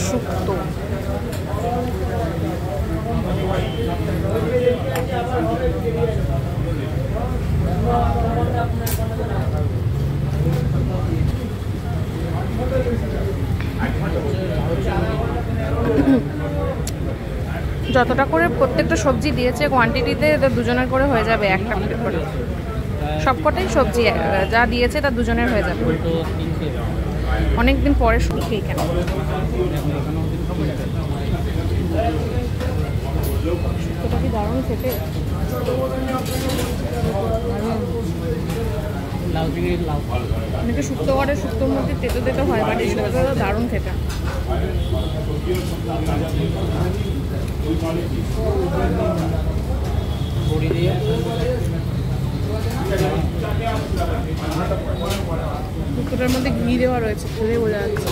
শুক্তো। যতটা করে প্রত্যেকটা সবজি দিয়েছে কোয়ান্টিটিতে দুজনের করে হয়ে যাবে, একটা প্লেট করে। সবকটাই সবজি যা দিয়েছে তা দুজনের হয়ে যাবে। অনেকদিন পরে শুক্তো এখানে। শুক্তোটা কি দারুণ খেতে। অনেকে শুক্তো করে, শুক্তোর মধ্যে তেতো তেতো হয়, বাট এই শুক্তোটা দারুণ খেতে। শুক্তোটার মধ্যে ঘি দেওয়া রয়েছে, খেলে বোঝা যাচ্ছে।